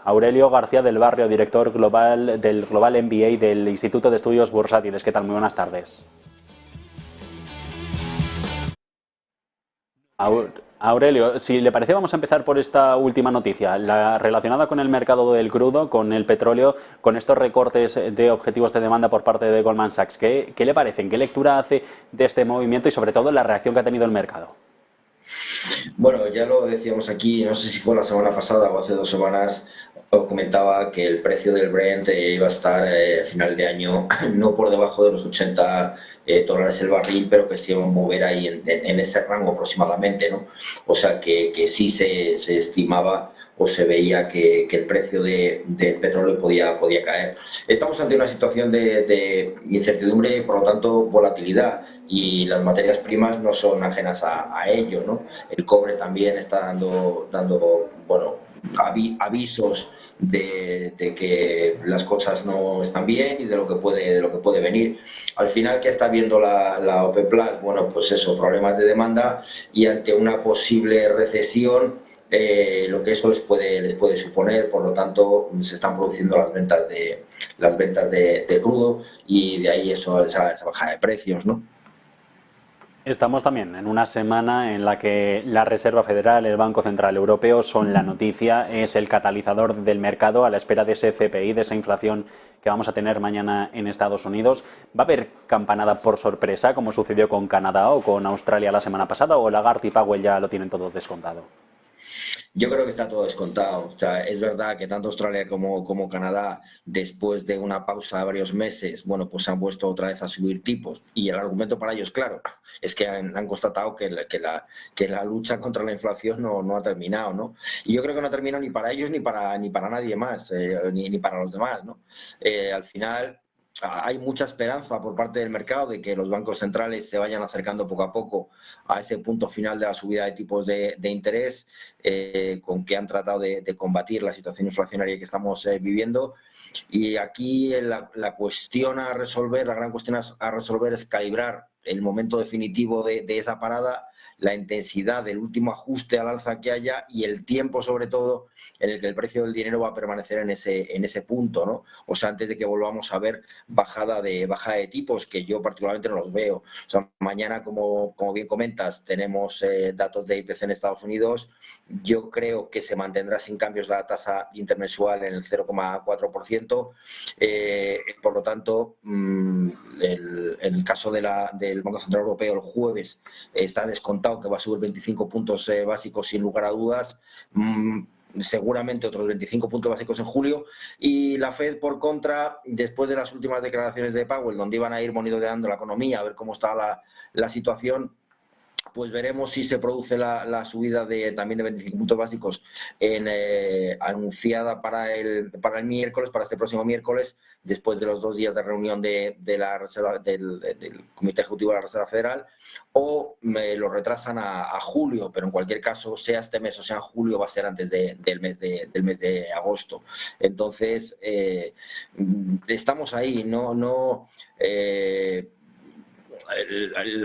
Aurelio García del Barrio, director global del Global MBA del Instituto de Estudios Bursátiles. ¿Qué tal? Muy buenas tardes. Aurelio, si le parece, vamos a empezar por esta última noticia, la relacionada con el mercado del crudo, con el petróleo, con estos recortes de objetivos de demanda por parte de Goldman Sachs. ¿Qué le parecen? ¿Qué lectura hace de este movimiento y sobre todo la reacción que ha tenido el mercado? Bueno, ya lo decíamos aquí, no sé si fue la semana pasada o hace 2 semanas, os comentaba que el precio del Brent iba a estar a final de año no por debajo de los 80 dólares el barril, pero que se iba a mover ahí en ese rango aproximadamente, ¿no? O sea que sí se estimaba o se veía que el precio del petróleo podía caer. Estamos ante una situación de incertidumbre y por lo tanto volatilidad, y las materias primas no son ajenas a ello, ¿no? El cobre también está dando bueno, avisos de que las cosas no están bien y de lo que puede venir. Al final, ¿qué está viendo la OPEP Plus? Bueno, pues eso, problemas de demanda, y ante una posible recesión, lo que eso les puede suponer. Por lo tanto, se están produciendo las ventas de crudo, y de ahí esa bajada de precios, ¿no? Estamos también en una semana en la que la Reserva Federal, el Banco Central Europeo son la noticia, es el catalizador del mercado a la espera de ese CPI, de esa inflación que vamos a tener mañana en Estados Unidos. ¿Va a haber campanada por sorpresa, como sucedió con Canadá o con Australia la semana pasada, o Lagarde y Powell ya lo tienen todo descontado? Yo creo que está todo descontado. O sea, es verdad que tanto Australia como Canadá, después de una pausa de varios meses, bueno, pues han vuelto otra vez a subir tipos. Y el argumento para ellos, claro, es que han constatado que la lucha contra la inflación no ha terminado, ¿no? Y yo creo que no ha terminado ni para ellos ni para nadie más, ni para los demás, ¿no? Al final, hay mucha esperanza por parte del mercado de que los bancos centrales se vayan acercando poco a poco a ese punto final de la subida de tipos de interés, con que han tratado de combatir la situación inflacionaria que estamos viviendo. Y aquí la cuestión a resolver, la gran cuestión a resolver, es calibrar el momento definitivo de esa parada, la intensidad del último ajuste al alza que haya, y el tiempo, sobre todo, en el que el precio del dinero va a permanecer en ese punto, ¿no? O sea, antes de que volvamos a ver bajada de tipos, que yo particularmente no los veo. O sea, mañana, como bien comentas, tenemos datos de IPC en Estados Unidos. Yo creo que se mantendrá sin cambios la tasa intermensual en el 0,4%. Por lo tanto, en el caso del Banco Central Europeo, el jueves está descontado que va a subir 25 puntos básicos sin lugar a dudas. Seguramente otros 25 puntos básicos en julio. Y la Fed, por contra, después de las últimas declaraciones de Powell, donde iban a ir monitoreando la economía, a ver cómo estaba la situación, pues veremos si se produce la subida también de 25 puntos básicos anunciada para el miércoles, para este próximo miércoles, después de los 2 días de reunión de la Reserva, del Comité Ejecutivo de la Reserva Federal, o lo retrasan a julio. Pero en cualquier caso, sea este mes o sea en julio, va a ser antes del mes de agosto. Entonces, estamos ahí, no.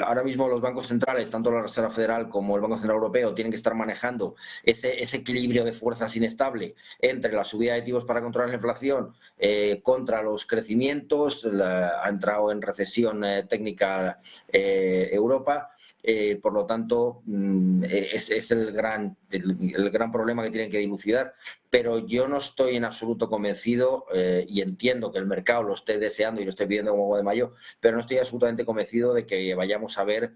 Ahora mismo los bancos centrales, tanto la Reserva Federal como el Banco Central Europeo, tienen que estar manejando ese equilibrio de fuerzas inestable entre la subida de tipos para controlar la inflación, contra los crecimientos. Ha entrado en recesión técnica Europa. Por lo tanto, es el gran problema que tienen que dilucidar. Pero yo no estoy en absoluto convencido, y entiendo que el mercado lo esté deseando y lo esté pidiendo como agua de mayo, pero no estoy absolutamente convencido de que vayamos a ver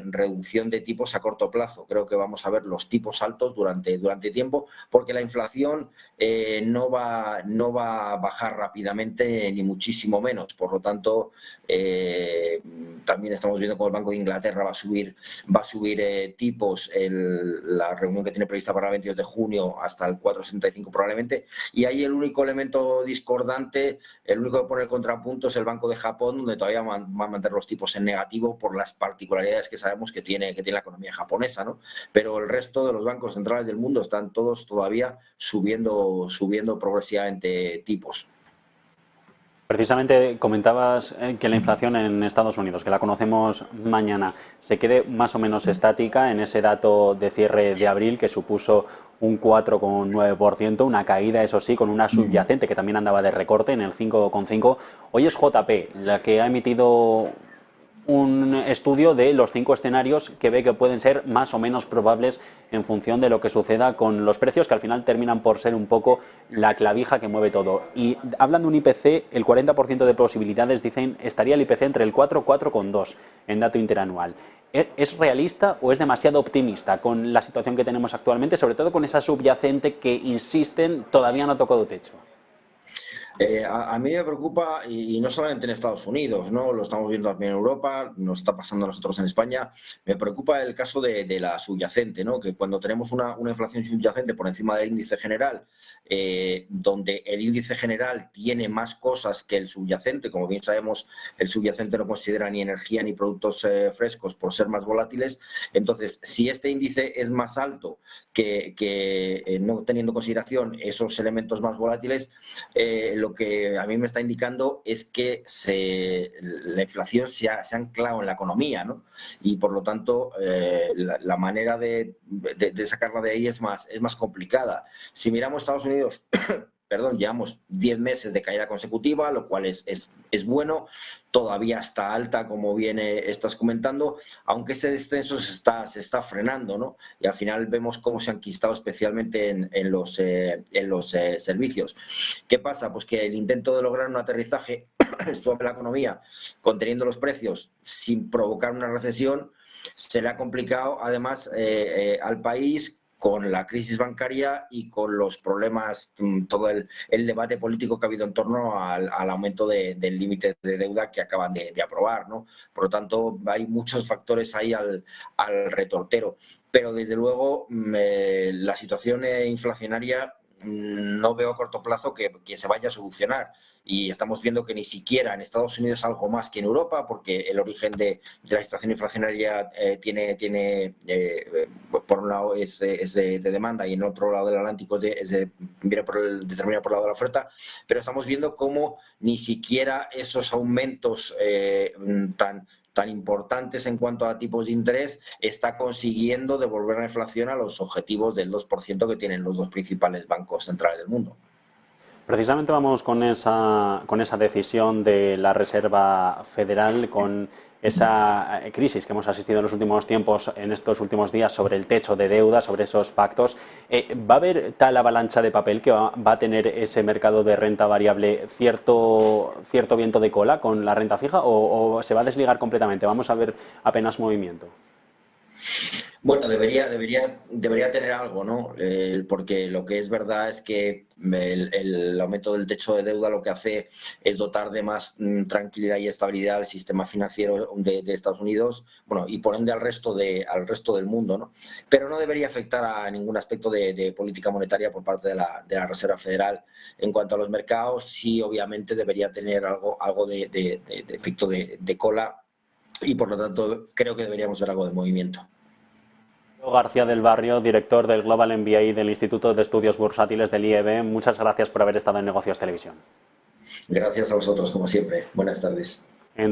reducción de tipos a corto plazo. Creo que vamos a ver los tipos altos durante tiempo, porque la inflación no va a bajar rápidamente, ni muchísimo menos. Por lo tanto, también estamos viendo cómo el Banco de Inglaterra va a subir tipos en la reunión que tiene prevista para el 22 de junio hasta el 4,75 probablemente. Y ahí el único elemento discordante, el único que pone el contrapunto, es el Banco de Japón, donde todavía va a mantener los tipos en negativo por las particularidades que sabemos que tiene la economía japonesa, ¿no? Pero el resto de los bancos centrales del mundo están todos todavía subiendo progresivamente tipos. Precisamente comentabas que la inflación en Estados Unidos, que la conocemos mañana, se quede más o menos estática en ese dato de cierre de abril que supuso un 4,9%, una caída, eso sí, con una subyacente que también andaba de recorte en el 5,5%. Hoy es JP la que ha emitido un estudio de los 5 escenarios que ve que pueden ser más o menos probables en función de lo que suceda con los precios, que al final terminan por ser un poco la clavija que mueve todo. Y hablan de un IPC, el 40% de posibilidades dicen estaría el IPC entre el 4 y 4,2 en dato interanual. ¿Es realista o es demasiado optimista con la situación que tenemos actualmente, sobre todo con esa subyacente que insisten todavía no ha tocado techo? A mí me preocupa, y no solamente en Estados Unidos, ¿no? Lo estamos viendo también en Europa, nos está pasando a nosotros en España. Me preocupa el caso de la subyacente, ¿no? Que cuando tenemos una inflación subyacente por encima del índice general, donde el índice general tiene más cosas que el subyacente, como bien sabemos, el subyacente no considera ni energía ni productos frescos por ser más volátiles. Entonces, si este índice es más alto que no teniendo en consideración esos elementos más volátiles, lo que a mí me está indicando es que la inflación se ha anclado en la economía, ¿no? Y por lo tanto la manera de sacarla de ahí es más complicada. Si miramos Estados Unidos, perdón, llevamos 10 meses de caída consecutiva, lo cual es bueno. Todavía está alta, como bien estás comentando, aunque ese descenso se está frenando, ¿no? Y al final vemos cómo se han quistado especialmente en los servicios. ¿Qué pasa? Pues que el intento de lograr un aterrizaje suave en la economía, conteniendo los precios sin provocar una recesión, se le ha complicado además al país, con la crisis bancaria y con los problemas, todo el debate político que ha habido en torno al aumento del límite de deuda que acaban de aprobar, ¿no? Por lo tanto, hay muchos factores ahí al retortero. Pero, desde luego, la situación inflacionaria no veo a corto plazo que se vaya a solucionar. Y estamos viendo que ni siquiera en Estados Unidos algo más que en Europa, porque el origen de la situación inflacionaria por un lado es de demanda y en otro lado del Atlántico viene determinado por el lado de la oferta, pero estamos viendo cómo ni siquiera esos aumentos tan importantes en cuanto a tipos de interés está consiguiendo devolver la inflación a los objetivos del 2% que tienen los dos principales bancos centrales del mundo. Precisamente vamos con esa decisión de la Reserva Federal, con esa crisis que hemos asistido en los últimos tiempos, en estos últimos días, sobre el techo de deuda, sobre esos pactos. ¿Va a haber tal avalancha de papel que va a tener ese mercado de renta variable cierto viento de cola con la renta fija o se va a desligar completamente? ¿Vamos a ver apenas movimiento? Bueno, debería tener algo, ¿no? Porque lo que es verdad es que el aumento del techo de deuda lo que hace es dotar de más tranquilidad y estabilidad al sistema financiero de Estados Unidos, bueno, y por ende al resto del mundo, ¿no? Pero no debería afectar a ningún aspecto de política monetaria por parte de la Reserva Federal. En cuanto a los mercados, sí, obviamente debería tener algo de efecto de cola y por lo tanto creo que deberíamos ver algo de movimiento. García del Barrio, director del Global MBA del Instituto de Estudios Bursátiles del IEB, muchas gracias por haber estado en Negocios Televisión. Gracias a vosotros, como siempre. Buenas tardes.